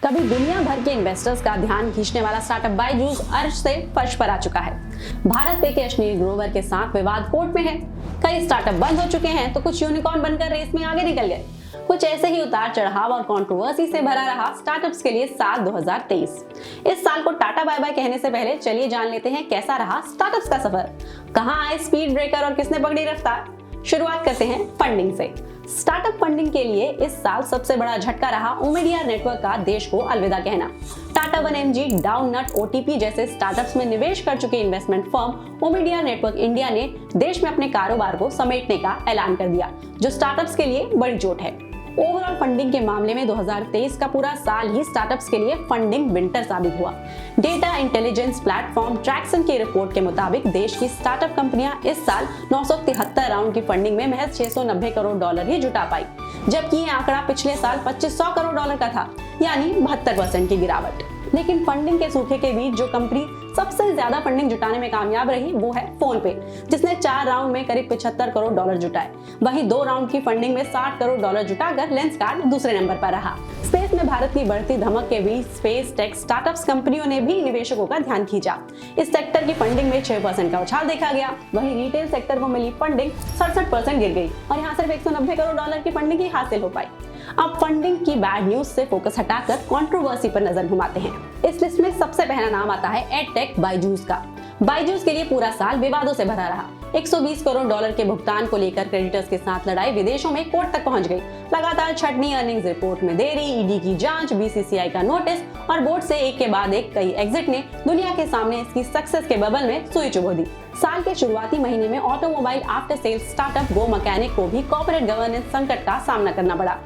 तभी दुनिया भर के इन्वेस्टर्स का ध्यान खींचने वाला स्टार्टअप बायजूस अर्श से फर्श पर आ चुका है। भारत पे के अश्नीर ग्रोवर के साथ विवाद कोर्ट में है। कई स्टार्टअप बंद हो चुके हैं तो कुछ यूनिकॉर्न बनकर रेस में आगे निकल गए। कुछ ऐसे ही उतार चढ़ाव और कंट्रोवर्सी से भरा रहा स्टार्टअप्स के लिए साल 2023। इस साल को टाटा बाय बाय कहने से पहले चलिए जान लेते हैं कैसा रहा स्टार्टअप्स का सफर, कहां आए स्पीड ब्रेकर और किसने पकड़ी रफ्तार। शुरुआत करते हैं फंडिंग से। स्टार्टअप फंडिंग के लिए इस साल सबसे बड़ा झटका रहा ओमिडिया नेटवर्क का देश को अलविदा कहना। टाटा 1mG, डाउननट, OTP जैसे स्टार्टअप्स में निवेश कर चुके इन्वेस्टमेंट फर्म ओमिडिया नेटवर्क इंडिया ने देश में अपने कारोबार को समेटने का ऐलान कर दिया, जो स्टार्टअप्स के लिए बड़ी चोट है। ओवरऑल फंडिंग के मामले में 2023 का पूरा साल ही स्टार्टअप्स के लिए फंडिंग विंटर साबित हुआ। डेटा इंटेलिजेंस प्लेटफॉर्म ट्रैक्सन की रिपोर्ट के मुताबिक देश की स्टार्टअप कंपनियां इस साल 973 राउंड की फंडिंग में महज $690 करोड़ ही जुटा पाई, जबकि ये आंकड़ा पिछले साल $2500 करोड़ का था, यानी 72% की गिरावट। लेकिन फंडिंग के सूखे के बीच जो कंपनी सबसे ज्यादा फंडिंग जुटाने में कामयाब रही वो है फोन पे, जिसने 4 राउंड में करीब $75 करोड़ जुटाए। वहीं 2 राउंड की फंडिंग में $60 करोड़ जुटाकर लेंसकार्ट दूसरे नंबर पर रहा। स्पेस में भारत की बढ़ती धमक के बीच स्पेस टेक स्टार्टअप्स कंपनियों ने भी निवेशकों का ध्यान खींचा। इस सेक्टर की फंडिंग में 6% का उछाल देखा गया। वहीं रिटेल सेक्टर को मिली फंडिंग 67% गिर गई और यहाँ सिर्फ $190 करोड़ की फंडिंग ही हासिल हो पाई। अब फंडिंग की बैड न्यूज से फोकस हटाकर कंट्रोवर्सी पर नजर घुमाते हैं। इस लिस्ट में सबसे पहला नाम आता है एडटेक बायजूस का। बायजूस के लिए पूरा साल विवादों से भरा रहा। $120 करोड़ के भुगतान को लेकर क्रेडिटर्स के साथ लड़ाई विदेशों में कोर्ट तक पहुंच गई। लगातार छठवीं अर्निंग्स रिपोर्ट में देरी, ईडी की जांच, BCCI का नोटिस और बोर्ड से एक के बाद एक कई एग्जिट ने दुनिया के सामने इसकी सक्सेस के बबल में सुई चुभो दी। साल के शुरुआती महीने में ऑटोमोबाइल आफ्टर सेल्स स्टार्टअप गो मैकेनिक को भी कॉर्पोरेट गवर्नेंस संकट का सामना करना पड़ा।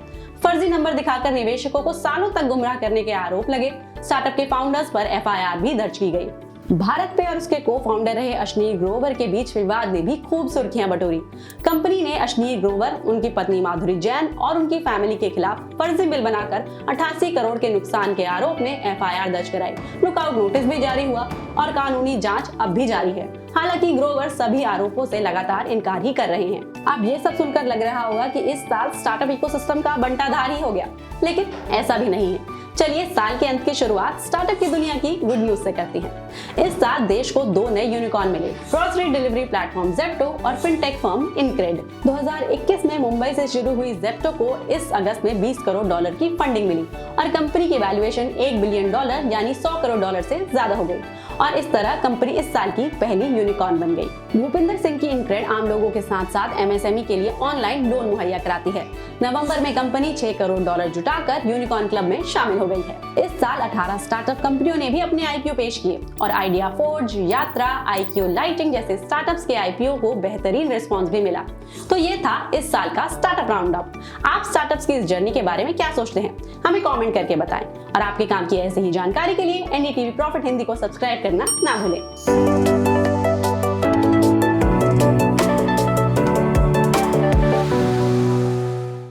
फर्जी नंबर दिखाकर निवेशकों को सालों तक गुमराह करने के आरोप लगे। स्टार्टअप के फाउंडर्स पर FIR भी दर्ज की गई। भारत पे और उसके को फाउंडर रहे अश्नीर ग्रोवर के बीच विवाद ने भी खूब सुर्खियां बटोरी। कंपनी ने अश्नीर ग्रोवर, उनकी पत्नी माधुरी जैन और उनकी फैमिली के खिलाफ फर्जी बिल बनाकर 88 करोड़ के नुकसान के आरोप में FIR दर्ज कराई। लुकआउट नोटिस भी जारी हुआ और कानूनी जांच अब भी जारी है। हालांकि ग्रोवर सभी आरोपों से लगातार इनकार ही कर रहे हैं। अब ये सब सुनकर लग रहा होगा कि इस साल स्टार्टअप इकोसिस्टम का बंटाधार ही हो गया, लेकिन ऐसा भी नहीं है। चलिए साल के अंत की शुरुआत स्टार्टअप की दुनिया की गुड न्यूज से करते हैं। इस साल देश को 2 नए यूनिकॉर्न मिले। ग्रोसरी डिलीवरी प्लेटफॉर्म जेप्टो और फिनटेक फर्म इनक्रेड। 2021 में मुंबई से शुरू हुई जेप्टो को इस अगस्त में $20 करोड़ की फंडिंग मिली और कंपनी की वैल्यूएशन $1 बिलियन यानी $100 करोड़ से ज्यादा हो गई और इस तरह कंपनी इस साल की पहली यूनिकॉर्न बन गई। भूपिंदर सिंह की इनक्रेड आम लोगों के साथ साथ MSME के लिए ऑनलाइन लोन मुहैया कराती है। नवंबर में कंपनी $6 करोड़ जुटाकर यूनिकॉर्न क्लब में शामिल हो गई है। इस साल 18 स्टार्टअप कंपनियों ने भी अपने IPO पेश किए और आइडिया फोर्ज, यात्रा, IQ लाइटिंग जैसे स्टार्टअप्स के IPO को बेहतरीन रिस्पांस भी मिला। तो ये था इस साल का स्टार्टअप राउंड अप। आप स्टार्टअप्स की इस जर्नी के बारे में क्या सोचते हैं, हमें कमेंट करके बताएं और आपके काम की ऐसे ही जानकारी के लिए NDTV प्रॉफिट हिंदी को सब्सक्राइब करना ना भूलें।